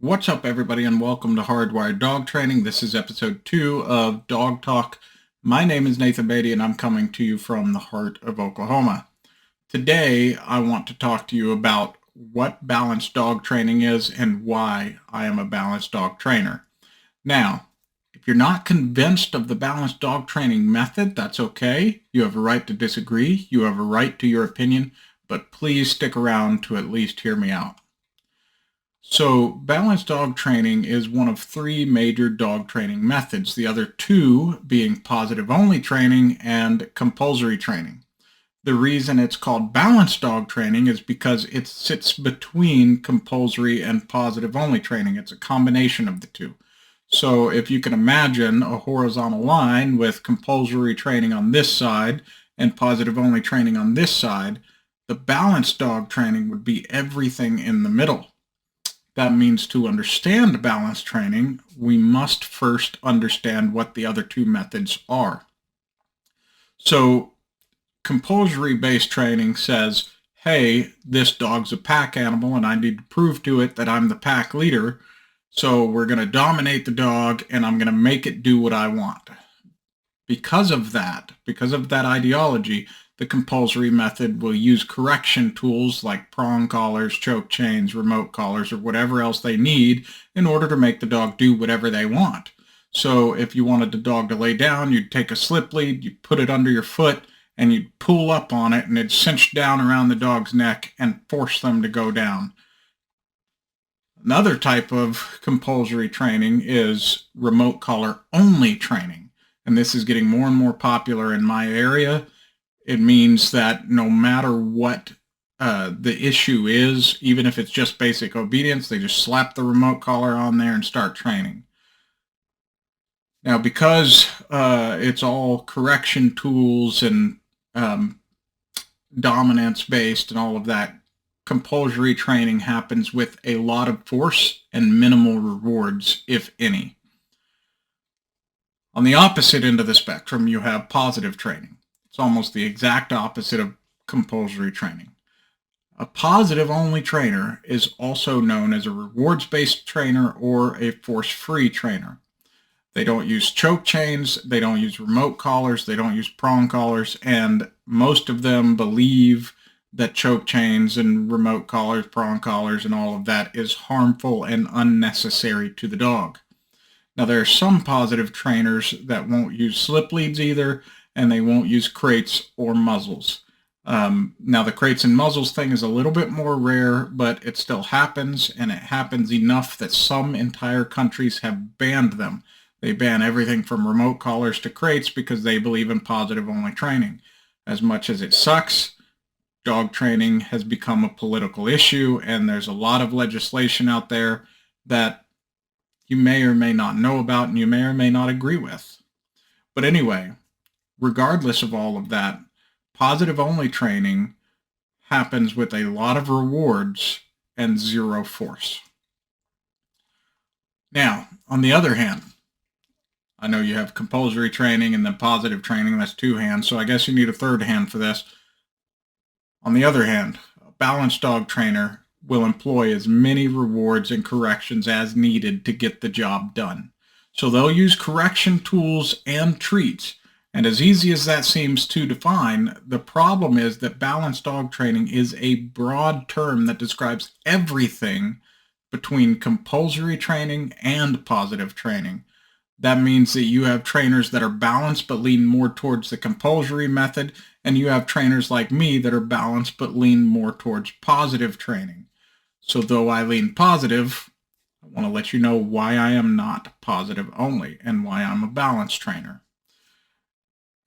What's up, everybody, and welcome to Hardwired Dog Training. This is episode 2 of Dog Talk. My name is Nathan Beatty, and I'm coming to you from the heart of Oklahoma. Today, I want to talk to you about what balanced dog training is and why I am a balanced dog trainer. Now, if you're not convinced of the balanced dog training method, that's okay. You have a right to disagree. You have a right to your opinion, but please stick around to at least hear me out. So, balanced dog training is one of 3 major dog training methods, the other 2 being positive-only training and compulsory training. The reason it's called balanced dog training is because it sits between compulsory and positive-only training. It's a combination of the two. So, if you can imagine a horizontal line with compulsory training on this side and positive-only training on this side, the balanced dog training would be everything in the middle. That means to understand balanced training, we must first understand what the other 2 methods are. So, compulsory-based training says, hey, this dog's a pack animal and I need to prove to it that I'm the pack leader, so we're going to dominate the dog and I'm going to make it do what I want. Because of that ideology, the compulsory method will use correction tools like prong collars, choke chains, remote collars, or whatever else they need in order to make the dog do whatever they want. So if you wanted the dog to lay down, you'd take a slip lead, you'd put it under your foot, and you'd pull up on it, and it'd cinch down around the dog's neck and force them to go down. Another type of compulsory training is remote collar only training, and this is getting more and more popular in my area. It means that no matter what the issue is, even if it's just basic obedience, they just slap the remote collar on there and start training. Now, because it's all correction tools and dominance-based and all of that, compulsory training happens with a lot of force and minimal rewards, if any. On the opposite end of the spectrum, you have positive training. It's almost the exact opposite of compulsory training. A positive-only trainer is also known as a rewards-based trainer or a force-free trainer. They don't use choke chains, they don't use remote collars, they don't use prong collars, and most of them believe that choke chains and remote collars, prong collars, and all of that is harmful and unnecessary to the dog. Now, there are some positive trainers that won't use slip leads either, and they won't use crates or muzzles. Now, the crates and muzzles thing is a little bit more rare, but it still happens, and it happens enough that some entire countries have banned them. They ban everything from remote collars to crates because they believe in positive-only training. As much as it sucks, dog training has become a political issue, and there's a lot of legislation out there that you may or may not know about and you may or may not agree with. But anyway, regardless of all of that, positive-only training happens with a lot of rewards and zero force. Now, on the other hand, I know you have compulsory training and then positive training, that's 2 hands, so I guess you need a 3rd hand for this. On the other hand, a balanced dog trainer will employ as many rewards and corrections as needed to get the job done. So they'll use correction tools and treats. And as easy as that seems to define, the problem is that balanced dog training is a broad term that describes everything between compulsory training and positive training. That means that you have trainers that are balanced but lean more towards the compulsory method, and you have trainers like me that are balanced but lean more towards positive training. So though I lean positive, I want to let you know why I am not positive only and why I'm a balanced trainer.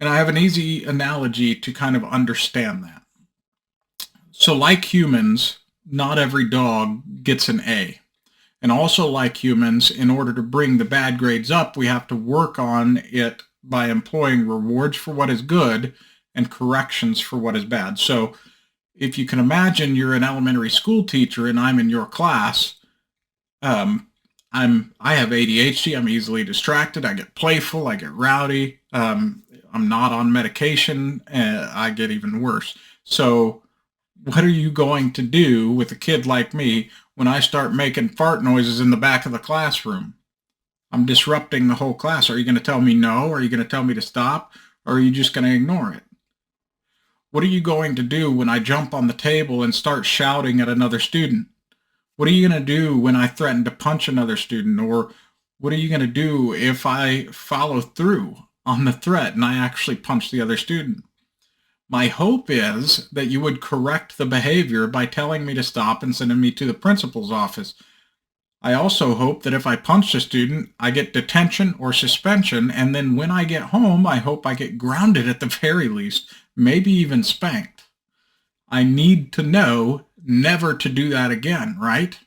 And I have an easy analogy to kind of understand that. So like humans, not every dog gets an A. And also like humans, in order to bring the bad grades up, we have to work on it by employing rewards for what is good and corrections for what is bad. So if you can imagine you're an elementary school teacher and I'm in your class, I have ADHD, I'm easily distracted, I get playful, I get rowdy, I'm not on medication, I get even worse. So what are you going to do with a kid like me when I start making fart noises in the back of the classroom? I'm disrupting the whole class. Are you going to tell me no? Are you going to tell me to stop? Or are you just going to ignore it? What are you going to do when I jump on the table and start shouting at another student? What are you going to do when I threaten to punch another student? Or what are you going to do if I follow through on the threat and I actually punch the other student? My hope is that you would correct the behavior by telling me to stop and sending me to the principal's office. I also hope that if I punch a student, I get detention or suspension, and then when I get home, I hope I get grounded at the very least, maybe even spanked. I need to know never to do that again, right?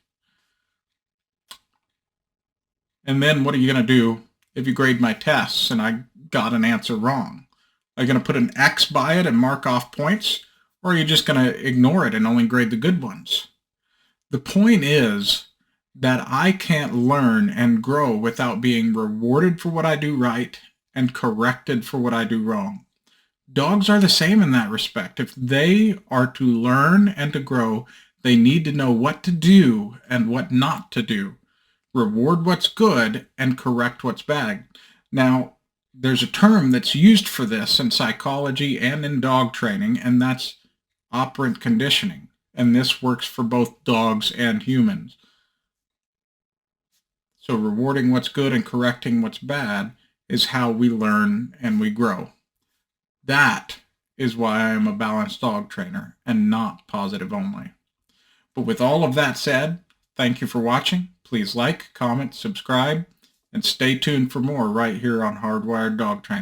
And then what are you going to do if you grade my tests and I got an answer wrong? Are you going to put an X by it and mark off points? Or are you just going to ignore it and only grade the good ones? The point is that I can't learn and grow without being rewarded for what I do right and corrected for what I do wrong. Dogs are the same in that respect. If they are to learn and to grow, they need to know what to do and what not to do. Reward what's good and correct what's bad. Now, there's a term that's used for this in psychology and in dog training, and that's operant conditioning. And this works for both dogs and humans. So rewarding what's good and correcting what's bad is how we learn and we grow. That is why I am a balanced dog trainer and not positive only. But with all of that said, thank you for watching. Please like, comment, subscribe, and stay tuned for more right here on Hardwired Dog Training.